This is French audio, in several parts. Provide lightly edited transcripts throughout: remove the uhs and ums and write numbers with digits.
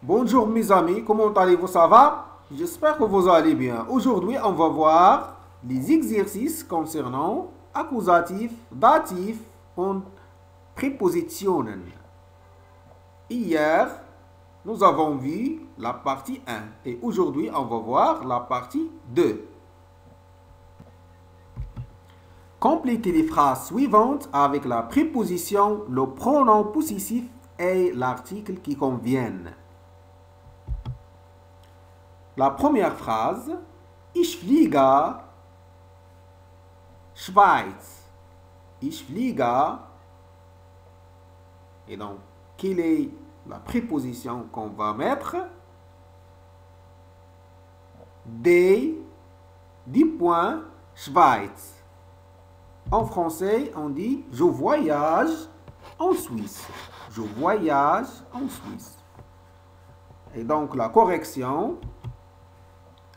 Bonjour mes amis, comment allez-vous, ça va? J'espère que vous allez bien. Aujourd'hui, on va voir les exercices concernant accusatif, datif und Präpositionen. Hier, nous avons vu la partie 1 et aujourd'hui, on va voir la partie 2. Complétez les phrases suivantes avec la préposition, le pronom possessif et l'article qui conviennent. La première phrase, Ich fliege Schweiz. Ich fliege. Et donc, quelle est la préposition qu'on va mettre? Die Schweiz. En français, on dit je voyage en Suisse. Je voyage en Suisse. Et donc, la correction,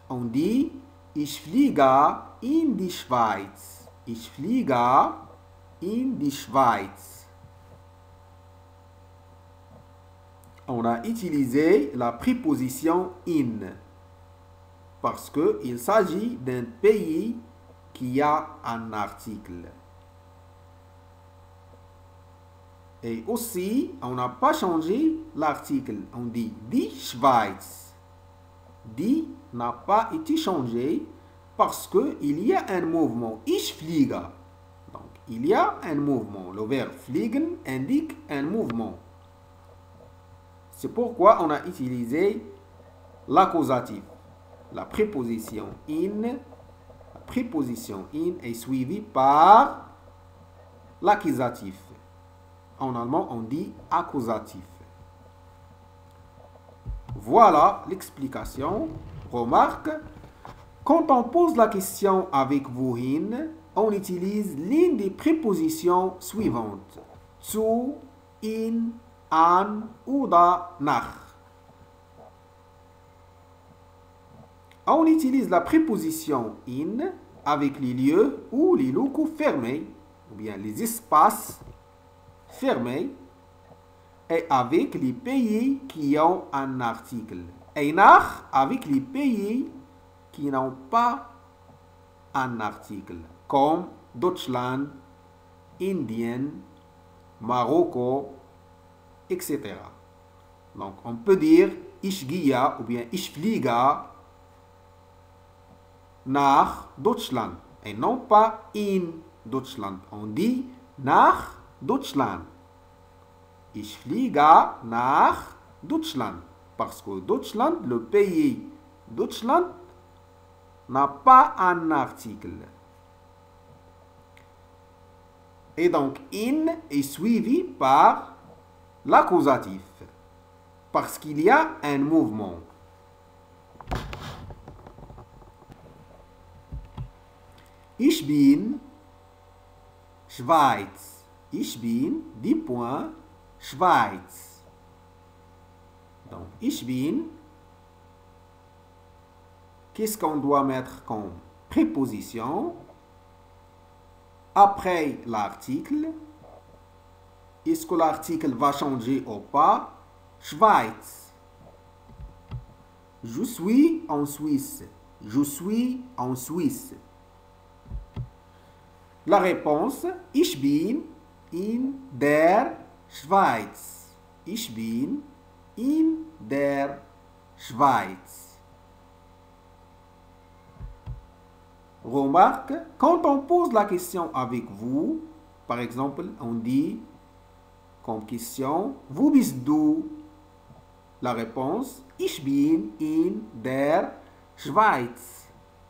on dit Ich fliege in die Schweiz. Ich fliege in die Schweiz. On a utilisé la préposition in parce qu'il s'agit d'un pays qui a un article. Et aussi, on n'a pas changé l'article. On dit die Schweiz. Die n'a pas été changé parce qu'il y a un mouvement. Ich fliege. Donc, il y a un mouvement. Le verbe fliegen indique un mouvement. C'est pourquoi on a utilisé l'accusatif. La préposition in est suivie par l'accusatif. En allemand, on dit accusatif. Voilà l'explication. Remarque, quand on pose la question avec wohin, on utilise l'une des prépositions suivantes. Zu, in, an oder nach. On utilise la préposition in avec les lieux ou les locaux fermés, ou bien les espaces fermés, et avec les pays qui ont un article. Et nach avec les pays qui n'ont pas un article, comme Deutschland, Indien, Marocco, etc. Donc, on peut dire Ich gehe ou bien Ich fliege nach Deutschland et non pas in Deutschland. On dit nach Deutschland. Ich fliege nach Deutschland. Parce que Deutschland, le pays Deutschland, n'a pas un article. Et donc, in est suivi par l'accusatif. Parce qu'il y a un mouvement. Ich bin Schweiz. Ich bin, Schweiz. Donc, ich bin, qu'est-ce qu'on doit mettre comme préposition après l'article? Est-ce que l'article va changer ou pas? Schweiz. Je suis en Suisse. Je suis en Suisse. La réponse, ich bin in der Schweiz. Ich bin in der Schweiz. Remarque, quand on pose la question avec vous, par exemple, on dit comme question, wo bist du? La réponse, ich bin in der Schweiz.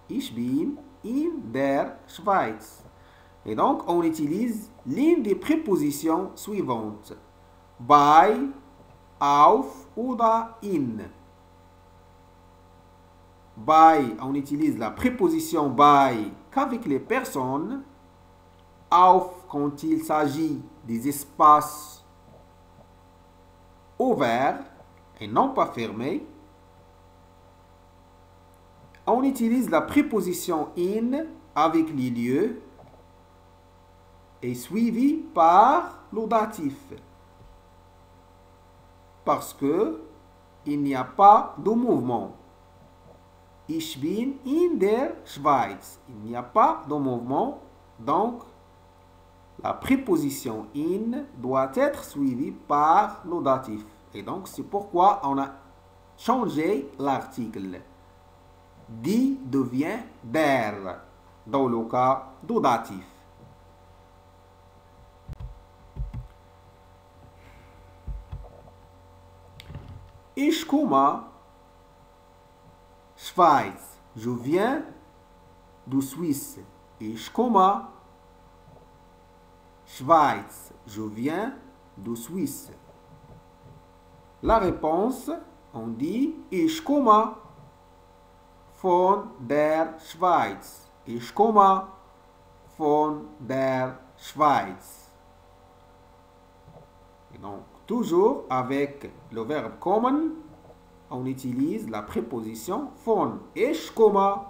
Ich bin in der Schweiz. Et donc, on utilise l'une des prépositions suivantes. Bei, auf oder in. Bei, on utilise la préposition bei qu'avec les personnes. Auf, quand il s'agit des espaces ouverts et non pas fermés. On utilise la préposition in avec les lieux est suivi par le datif. Parce que il n'y a pas de mouvement. Ich bin in der Schweiz. Il n'y a pas de mouvement, donc la préposition in doit être suivie par le datif. Et donc, c'est pourquoi on a changé l'article. Die devient der dans le cas du datif. Ich komme Schweiz. Je viens de Suisse. Ich komme Schweiz. Je viens de Suisse. La réponse, on dit Ich komme von der Schweiz. Ich komme von der Schweiz. Et donc, toujours avec le verbe kommen, on utilise la préposition von. Ich komme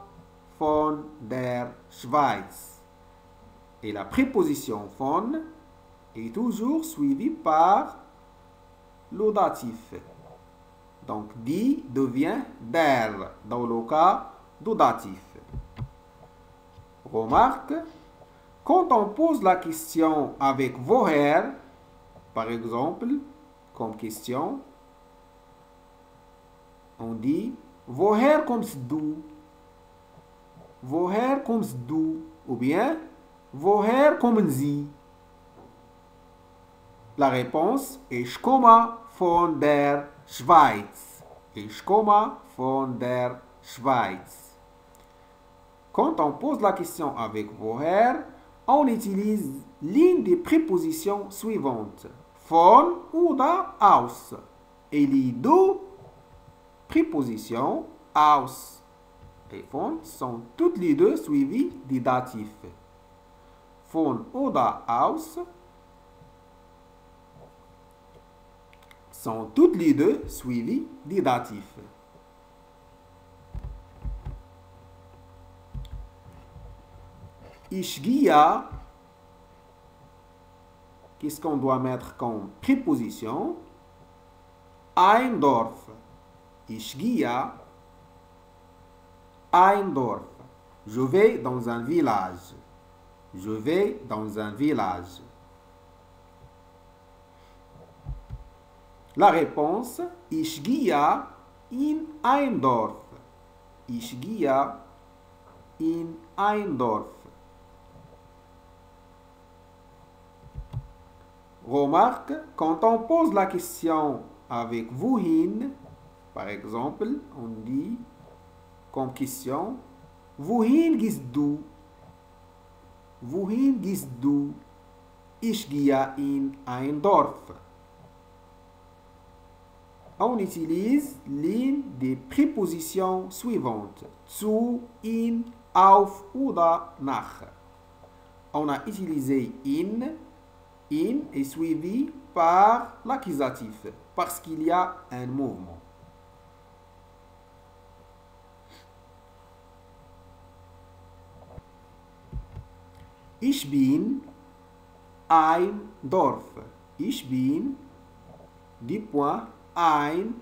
von der Schweiz. Et la préposition von est toujours suivie par le datif. Donc, die devient der dans le cas du datif. Remarque, quand on pose la question avec woher, par exemple, comme question, on dit woher kommst du? Woher kommst du? Ou bien woher kommen Sie? La réponse est Ich komme von der Schweiz. Ich komme von der Schweiz. Quand on pose la question avec woher, on utilise l'une des prépositions suivantes. Von oder aus. Et les deux prépositions aus et von sont toutes les deux suivies des datifs. Von oder aus sont toutes les deux suivies des datifs. Ich gehe, qu'est-ce qu'on doit mettre comme préposition? Ein Dorf. Ich gehe ein Dorf. Je vais dans un village. Je vais dans un village. La réponse, Ich gehe in ein Dorf. Ich gehe in ein Dorf. Remarque, quand on pose la question avec wohin, par exemple, on dit comme question, wohin gehst du? Wohin gehst du? Ich gehe in ein Dorf. On utilise l'une des prépositions suivantes. Zu, in, auf oder nach. On a utilisé in. In est suivi par l'accusatif parce qu'il y a un mouvement. Ich bin ein Dorf. Ich bin ein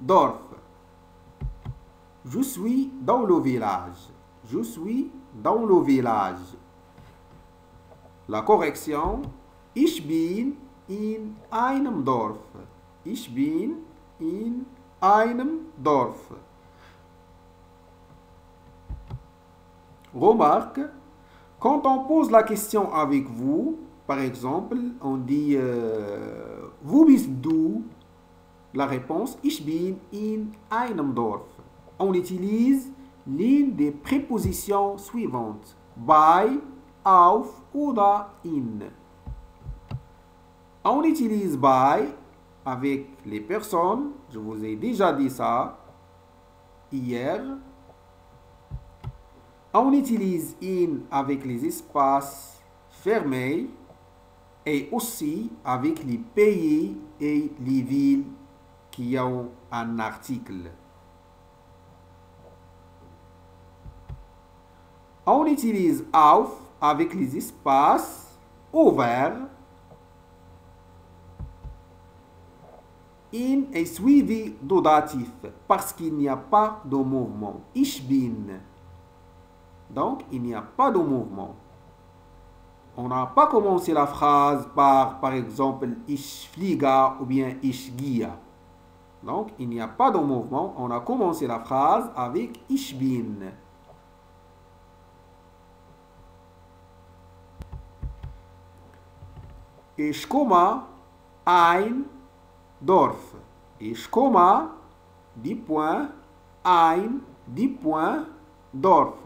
Dorf. Je suis dans le village. Je suis dans le village. La correction, ich bin in einem Dorf. Ich bin in einem Dorf. Remarque, quand on pose la question avec vous, par exemple, on dit Wo bist du? La réponse, Ich bin in einem Dorf. On utilise l'une des prépositions suivantes. Bei, auf oder in. On utilise by avec les personnes, je vous ai déjà dit ça hier. On utilise in avec les espaces fermés et aussi avec les pays et les villes qui ont un article. On utilise auf avec les espaces ouverts In est suivi du datif parce qu'il n'y a pas de mouvement. Ich bin. Donc, il n'y a pas de mouvement. On n'a pas commencé la phrase par exemple, ich fliege ou bien ich gehe. Donc, il n'y a pas de mouvement. On a commencé la phrase avec ich bin. Ich komme ein Dorf. Ich komme, dit point, ein, dit point, Dorf.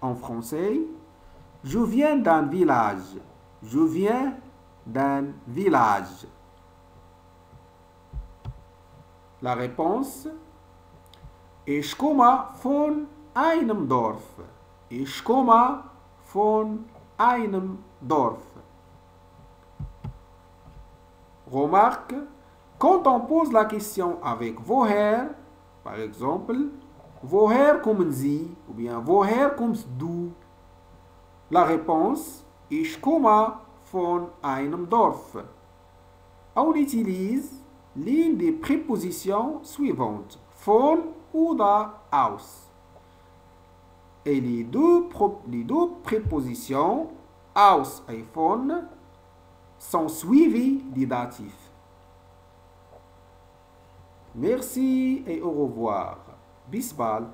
En français, je viens d'un village. Je viens d'un village. La réponse, ich komme von einem Dorf. Ich komme von einem Dorf. Remarque, quand on pose la question avec woher, par exemple, woher kommen Sie ou bien woher kommst du? La réponse, ich komme von einem Dorf. On utilise l'une des prépositions suivantes, von oder aus. Et les deux prépositions, aus et von, sont suivis du datif. Merci et au revoir. Bis bald.